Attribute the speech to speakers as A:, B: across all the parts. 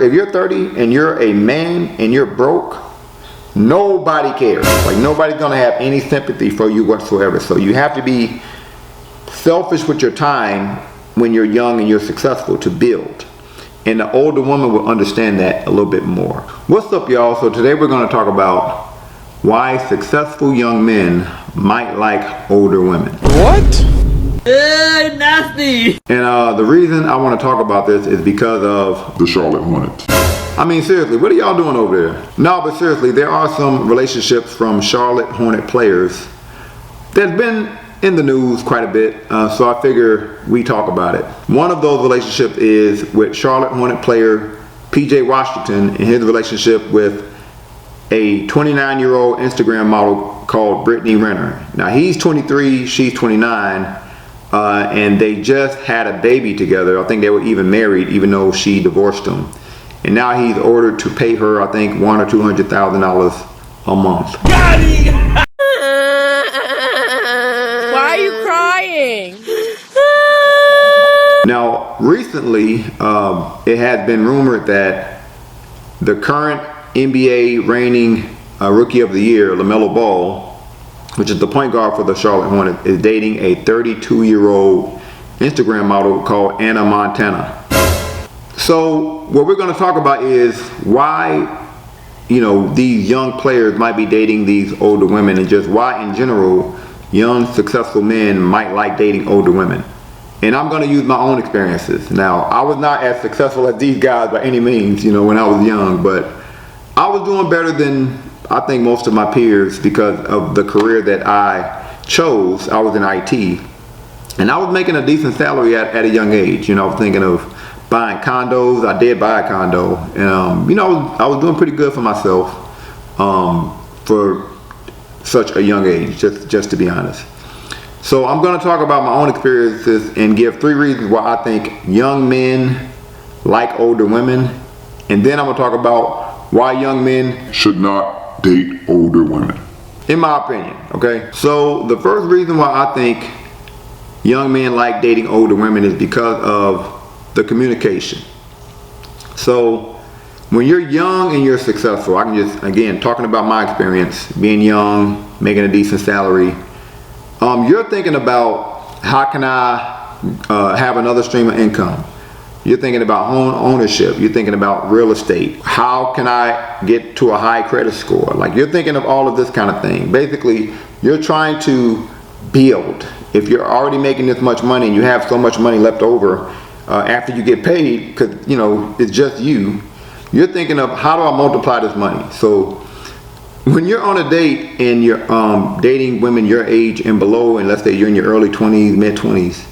A: If you're 30 and you're a man and you're broke, nobody cares. Like, nobody's gonna have any sympathy for you whatsoever. So you have to be selfish with your time when you're young and you're successful to build. And the older woman will understand that a little bit more. What's up, y'all? So today we're gonna talk about why successful young men might like older women.
B: What?
C: Nasty!
A: And the reason I want to talk about this is because of
D: the Charlotte Hornets.
A: I mean, seriously, what are y'all doing over there? No, but seriously, there are some relationships from Charlotte Hornet players that's been in the news quite a bit, so I figure we talk about it. One of those relationships is with Charlotte Hornet player PJ Washington and his relationship with a 29-year-old Instagram model called Brittany Renner. Now, he's 23, she's 29, and they just had a baby together. I think they were even married, even though she divorced him. And now he's ordered to pay her, I think, $100,000 or $200,000 a month.
C: Got it!
B: Why are you crying?
A: Now, recently, it has been rumored that the current NBA reigning Rookie of the Year, Lamelo Ball, which is the point guard for the Charlotte Hornets, is dating a 32-year-old Instagram model called Anna Montana. So what we're going to talk about is why, these young players might be dating these older women, and just why in general young successful men might like dating older women. And I'm going to use my own experiences. Now, I was not as successful as these guys by any means, when I was young, but I was doing better than I think most of my peers because of the career that I chose. I was in IT, and I was making a decent salary at a young age. I was thinking of buying condos. I did buy a condo, and I was doing pretty good for myself for such a young age, just to be honest. So I'm going to talk about my own experiences and give 3 reasons why I think young men like older women, and then I'm going to talk about why young men
D: should not date older women,
A: in my opinion. Okay, so the first reason why I think young men like dating older women is because of the communication. So when you're young and you're successful, I can just, again, talking about my experience, being young, making a decent salary, you're thinking about how can I have another stream of income. You're thinking about home ownership. You're thinking about real estate. How can I get to a high credit score? Like, you're thinking of all of this kind of thing. Basically, you're trying to build. If you're already making this much money and you have so much money left over after you get paid, because it's just you're thinking of how do I multiply this money. So when you're on a date and you're dating women your age and below, and let's say you're in your early 20s, mid 20s,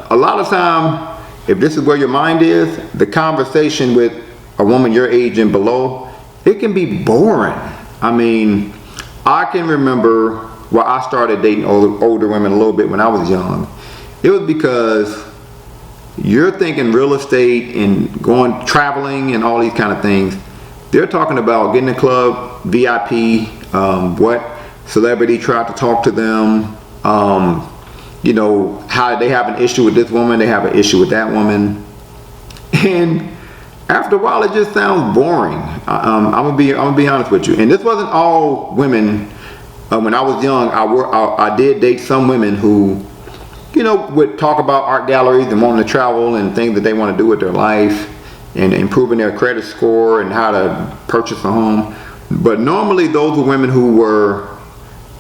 A: a lot of time, if this is where your mind is, the conversation with a woman your age and below, it can be boring. I mean, I can remember why I started dating older women a little bit when I was young. It was because you're thinking real estate and going traveling and all these kind of things. They're talking about getting a club, VIP, what celebrity tried to talk to them, how they have an issue with this woman, they have an issue with that woman, and after a while it just sounds boring. I'm gonna be honest with you. And this wasn't all women. When I was young, I did date some women who, would talk about art galleries and wanting to travel and things that they want to do with their life and improving their credit score and how to purchase a home. But normally those were women who were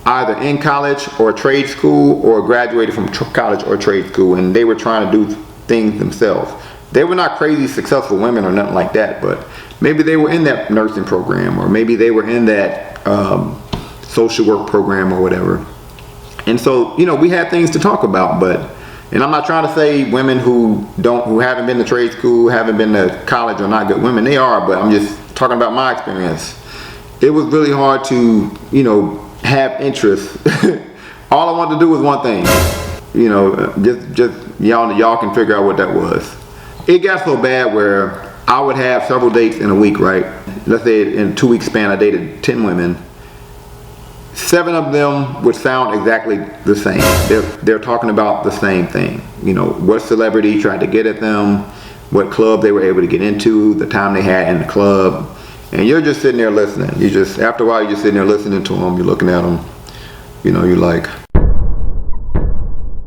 A: either in college or trade school or graduated from college or trade school, and they were trying to do things themselves. They were not crazy successful women or nothing like that, but maybe they were in that nursing program, or maybe they were in that social work program or whatever. And so, we had things to talk about, and I'm not trying to say women who haven't been to trade school, haven't been to college are not good women. They are, but I'm just talking about my experience. It was really hard to, have interest. All I wanted to do was one thing, just y'all can figure out what that was. It got so bad where I would have several dates in a week, right? Let's say in a 2-week span I dated 10 women. 7 of them would sound exactly the same. They're talking about the same thing. What celebrity tried to get at them, what club they were able to get into, the time they had in the club, and you're just sitting there listening. You just, after a while, you're just sitting there listening to them. You're looking at them. You know, you're like,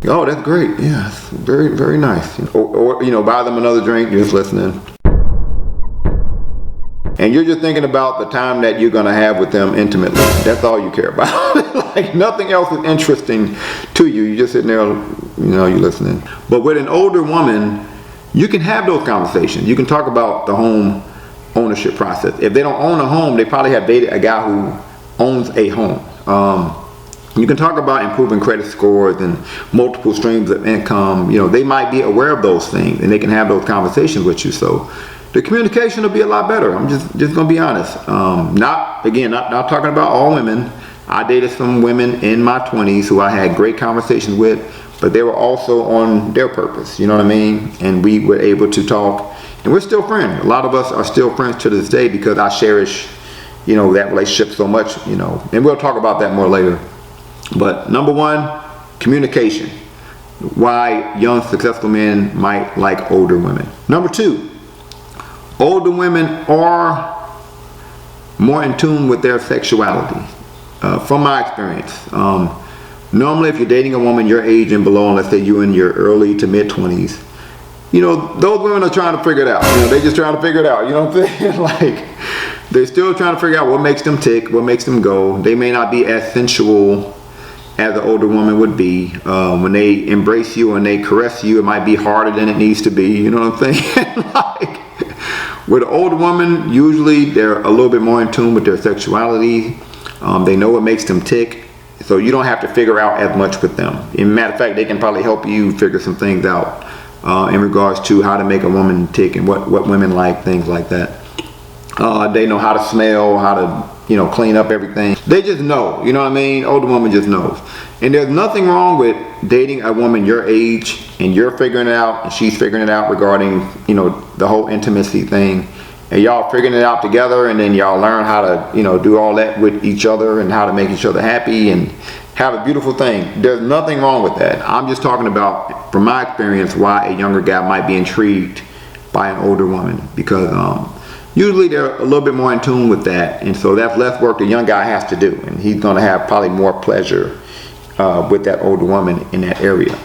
A: oh, that's great. Yeah, it's very, very nice. Or you know, buy them another drink. You're just listening. And you're just thinking about the time that you're going to have with them intimately. That's all you care about. Like, nothing else is interesting to you. You're just sitting there, you know, you're listening. But with an older woman, you can have those conversations. You can talk about the home ownership process. If they don't own a home, they probably have dated a guy who owns a home. You can talk about improving credit scores and multiple streams of income. You know, they might be aware of those things, and they can have those conversations with you. So the communication will be a lot better. I'm just gonna be honest. Not talking about all women. I dated some women in my 20s who I had great conversations with, but they were also on their purpose. You know what I mean? And we were able to talk, and we're still friends. A lot of us are still friends to this day because I cherish, you know, that relationship so much. You know, and we'll talk about that more later. But number one, communication. Why young successful men might like older women. Number two, older women are more in tune with their sexuality. From my experience, normally if you're dating a woman your age and below, and let's say you're in your early to mid 20s, you know, those women are trying to figure it out. You know, they're just trying to figure it out. You know what I'm saying? Like, they're still trying to figure out what makes them tick, what makes them go. They may not be as sensual as an older woman would be. When they embrace you and they caress you, it might be harder than it needs to be. You know what I'm saying? Like, with an older woman, usually they're a little bit more in tune with their sexuality. They know what makes them tick, so you don't have to figure out as much with them. As a matter of fact, they can probably help you figure some things out in regards to how to make a woman tick and what women like, things like that. They know how to smell, how to, you know, clean up everything. They just know, you know what I mean? Older woman just knows. And there's nothing wrong with dating a woman your age and you're figuring it out and she's figuring it out regarding, you know, the whole intimacy thing. And y'all figuring it out together, and then y'all learn how to, you know, do all that with each other and how to make each other happy and have a beautiful thing. There's nothing wrong with that. I'm just talking about, from my experience, why a younger guy might be intrigued by an older woman, because usually they're a little bit more in tune with that, and so that's less work the young guy has to do, and he's going to have probably more pleasure with that older woman in that area.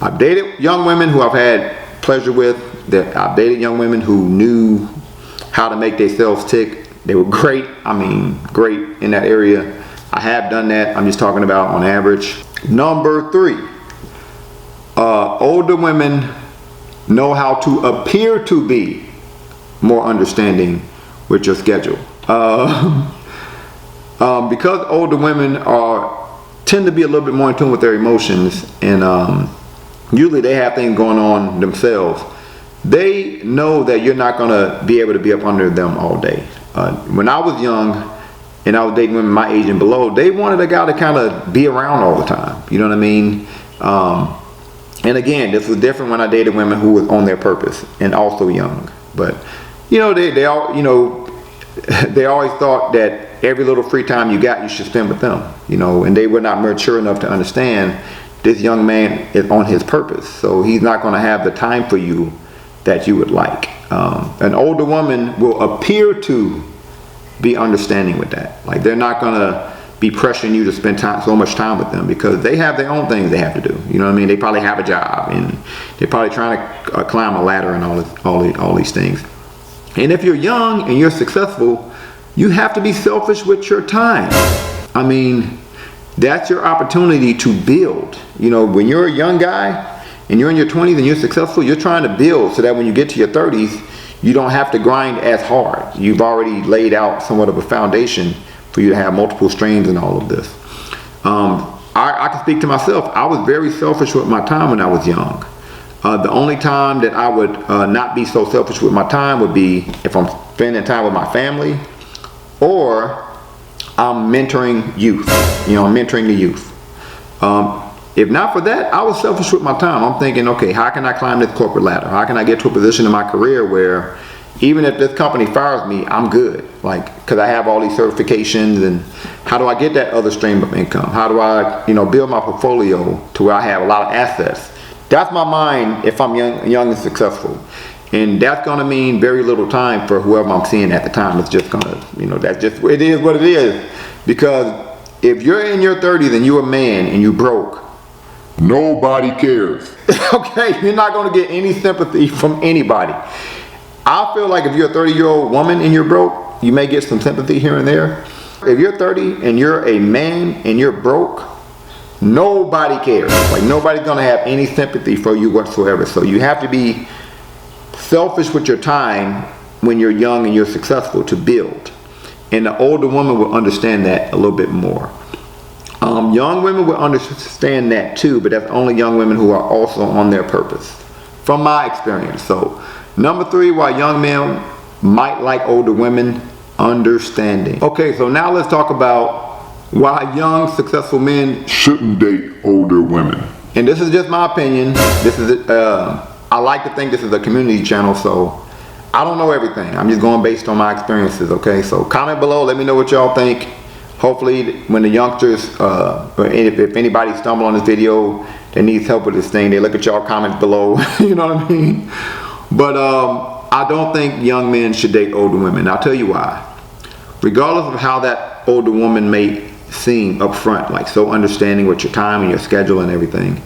A: I've dated young women who I've had pleasure with. I've dated young women who knew how to make themselves tick. They were great. I mean, great in that area. I have done that. I'm just talking about on average. Number three, older women know how to appear to be more understanding with your schedule. Because older women tend to be a little bit more in tune with their emotions, and usually they have things going on themselves. They know that you're not going to be able to be up under them all day. When I was young and I was dating women my age and below, they wanted a guy to kind of be around all the time. You know what I mean? And again, this was different when I dated women who was on their purpose and also young. But you know, they all, you know, they always thought that every little free time you got, you should spend with them. You know, and they were not mature enough to understand this young man is on his purpose, so he's not going to have the time for you that you would like. An older woman will appear to be understanding with that. Like, they're not going to be pressuring you to spend so much time with them, because they have their own things they have to do. You know what I mean? They probably have a job, and they're probably trying to climb a ladder and all these things. And if you're young and you're successful, you have to be selfish with your time. I mean, that's your opportunity to build. You know, when you're a young guy and you're in your 20s and you're successful, you're trying to build so that when you get to your 30s, you don't have to grind as hard. You've already laid out somewhat of a foundation for you to have multiple streams and all of this. I can speak to myself. I was very selfish with my time when I was young. The only time that I would not be so selfish with my time would be if I'm spending time with my family, or I'm mentoring youth. You know, I'm mentoring the youth. If not for that, I was selfish with my time. I'm thinking, okay, how can I climb this corporate ladder? How can I get to a position in my career where even if this company fires me, I'm good? Like, because I have all these certifications, and how do I get that other stream of income? How do I, you know, build my portfolio to where I have a lot of assets? That's my mind if I'm young and successful. And that's gonna mean very little time for whoever I'm seeing at the time. It's just gonna, that's just, it is what it is. Because if you're in your 30s and you're a man and you broke,
D: Nobody cares.
A: okay, you're not gonna get any sympathy from anybody. I feel like if you're a 30-year-old woman and you're broke, you may get some sympathy here and there. If you're 30 and you're a man and you're broke, nobody cares. Like, nobody's gonna have any sympathy for you whatsoever. So you have to be selfish with your time when you're young and you're successful to build. And the older woman will understand that a little bit more. Young women will understand that too, but that's only young women who are also on their purpose, from my experience. So, number 3, why young men might like older women, understanding. Okay, so now let's talk about why young, successful men
D: Shouldn't date older women.
A: and this is just my opinion. This is I like to think this is a community channel, so I don't know everything. I'm just going based on my experiences. Okay, so comment below. Let me know what y'all think. Hopefully, when the youngsters, if anybody stumble on this video that needs help with this thing, they look at y'all comments below. You know what I mean? But I don't think young men should date older women. I'll tell you why. Regardless of how that older woman may seem up front, like so understanding with your time and your schedule and everything,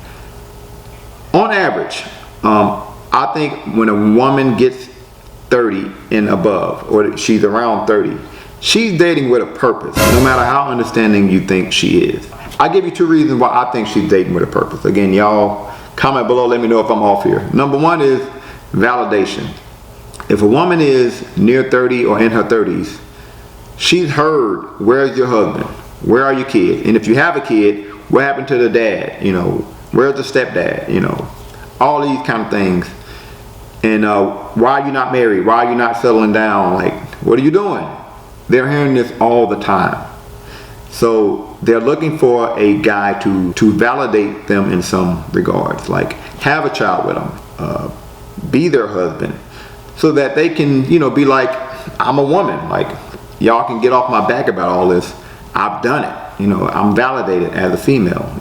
A: on average, I think when a woman gets 30 and above, or she's around 30, she's dating with a purpose, no matter how understanding you think she is. I'll give you 2 reasons why I think she's dating with a purpose. Again, y'all comment below, let me know if I'm off here. Number 1 is validation. If a woman is near 30 or in her 30s, she's heard, where's your husband? Where are your kids? And if you have a kid, what happened to the dad? Where's the stepdad? All these kind of things. And why are you not married? Why are you not settling down? Like, what are you doing? They're hearing this all the time. So they're looking for a guy to validate them in some regards. Like, have a child with them. Be their husband. So that they can, be like, I'm a woman. Like, y'all can get off my back about all this. I've done it. I'm validated as a female.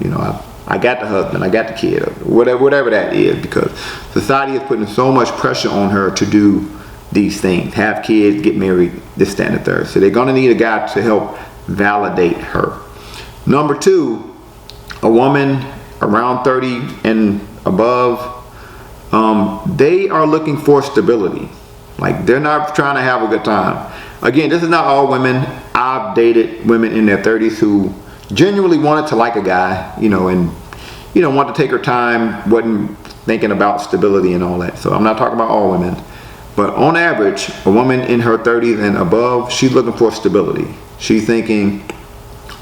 A: I got the husband, I got the kid, whatever that is, because society is putting so much pressure on her to do these things, have kids, get married, this, that, and the third. So they're gonna need a guy to help validate her. Number 2, a woman around 30 and above, they are looking for stability. Like, they're not trying to have a good time. Again, this is not all women. I've dated women in their 30s who genuinely wanted to like a guy, and wanted to take her time, wasn't thinking about stability and all that. So I'm not talking about all women, but on average, a woman in her 30s and above, she's looking for stability. She's thinking,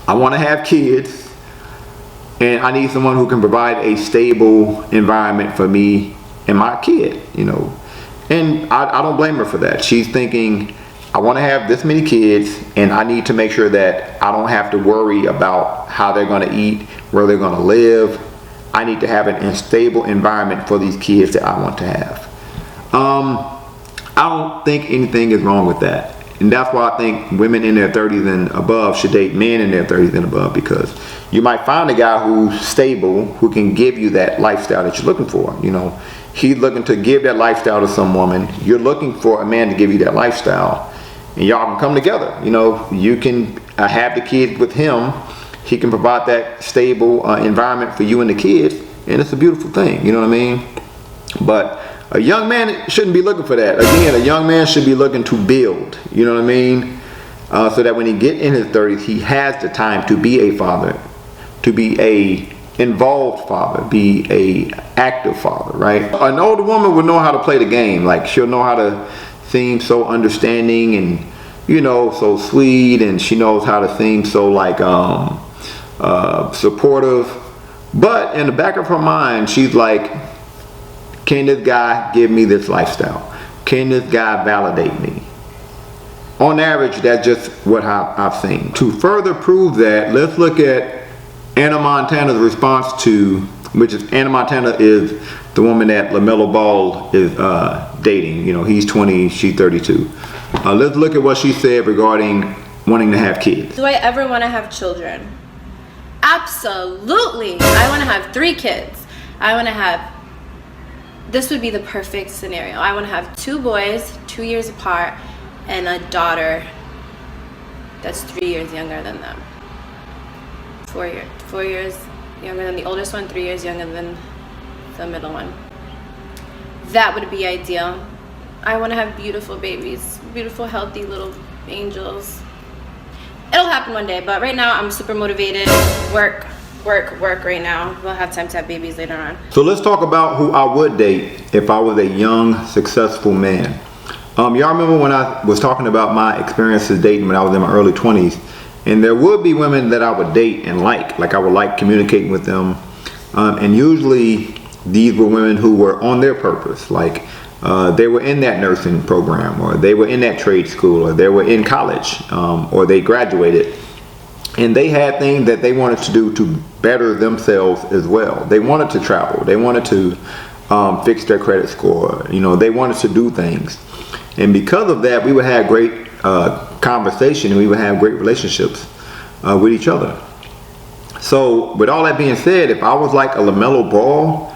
A: I want to have kids, and I need someone who can provide a stable environment for me and my kid, and I don't blame her for that. She's thinking, I want to have this many kids, and I need to make sure that I don't have to worry about how they're going to eat, where they're going to live. I need to have an unstable environment for these kids that I want to have. I don't think anything is wrong with that. And that's why I think women in their 30s and above should date men in their 30s and above, because you might find a guy who's stable, who can give you that lifestyle that you're looking for. He's looking to give that lifestyle to some woman. You're looking for a man to give you that lifestyle. And y'all can come together. You can have the kids with him. He can provide that stable environment for you and the kids, and it's a beautiful thing. You know what I mean? But a young man shouldn't be looking for that. Again, a young man should be looking to build. You know what I mean? So that when he get in his 30s, he has the time to be a father, to be a involved father, be a active father, right? An older woman will know how to play the game. Like, she'll know how to seem so understanding and so sweet, and she knows how to seem so like supportive, but in the back of her mind she's like, can this guy give me this lifestyle? Can this guy validate me? On average, that's just what I've seen. To further prove that, let's look at Anna Montana's response to, which is, Anna Montana is the woman that Lamelo Ball is dating. He's 20, she's 32. Let's look at what she said regarding wanting to have kids.
B: Do I ever want to have children? Absolutely. I want to have 3 kids. I want to have this would be the perfect scenario. I want to have 2 boys, 2 years apart, and a daughter that's 3 years younger than them. 4 years younger than the oldest one, 3 years younger than the middle one. That would be ideal. I want to have beautiful babies, beautiful, healthy little angels. It'll happen one day, but right now I'm super motivated. Work right now. We'll have time to have babies later on.
A: So let's talk about who I would date if I was a young, successful man. Y'all remember when I was talking about my experiences dating when I was in my early 20s, and there would be women that I would date and like I would like communicating with them, and usually these were women who were on their purpose, like they were in that nursing program, or they were in that trade school, or they were in college, or they graduated, and they had things that they wanted to do to better themselves as well. They wanted to travel, they wanted to fix their credit score, they wanted to do things. And because of that, we would have great conversation, and we would have great relationships with each other. So with all that being said, if I was like a Lamelo Ball,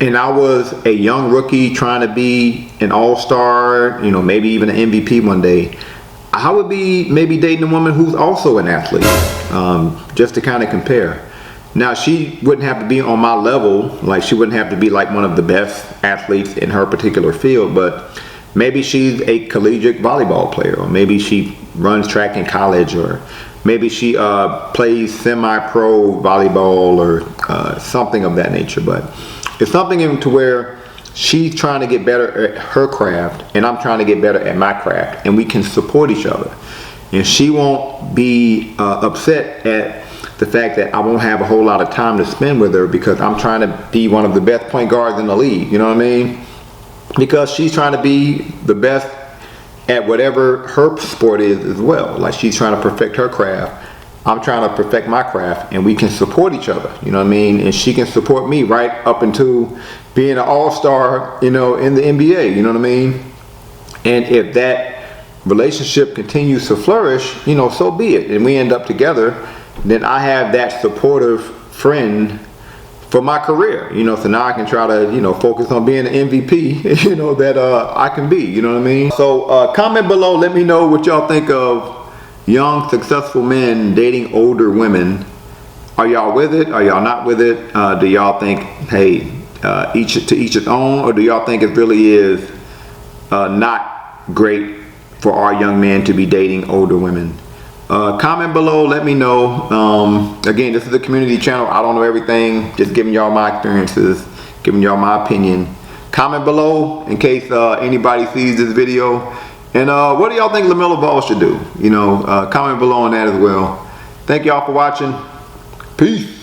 A: and I was a young rookie trying to be an all-star, maybe even an MVP one day, I would be maybe dating a woman who's also an athlete, just to kind of compare. Now, she wouldn't have to be on my level, like she wouldn't have to be like one of the best athletes in her particular field, but maybe she's a collegiate volleyball player, or maybe she runs track in college, or maybe she plays semi-pro volleyball, or something of that nature. But it's something to where she's trying to get better at her craft, and I'm trying to get better at my craft, and we can support each other. And she won't be upset at the fact that I won't have a whole lot of time to spend with her because I'm trying to be one of the best point guards in the league, you know what I mean? Because she's trying to be the best at whatever her sport is as well. Like, she's trying to perfect her craft, I'm trying to perfect my craft, and we can support each other, you know what I mean? And she can support me right up into being an all-star, in the NBA, you know what I mean? And if that relationship continues to flourish, so be it. And we end up together, then I have that supportive friend for my career, so now I can try to, focus on being an MVP, that I can be, you know what I mean? So comment below, let me know what y'all think of young, successful men dating older women. Are y'all with it? Are y'all not with it? Do y'all think, hey, each to each his own, or do y'all think it really is not great for our young men to be dating older women? Comment below, let me know. Again, this is a community channel. I don't know everything, just giving y'all my experiences, giving y'all my opinion. Comment below in case anybody sees this video. And what do y'all think Lamelo Ball should do? Comment below on that as well. Thank y'all for watching. Peace.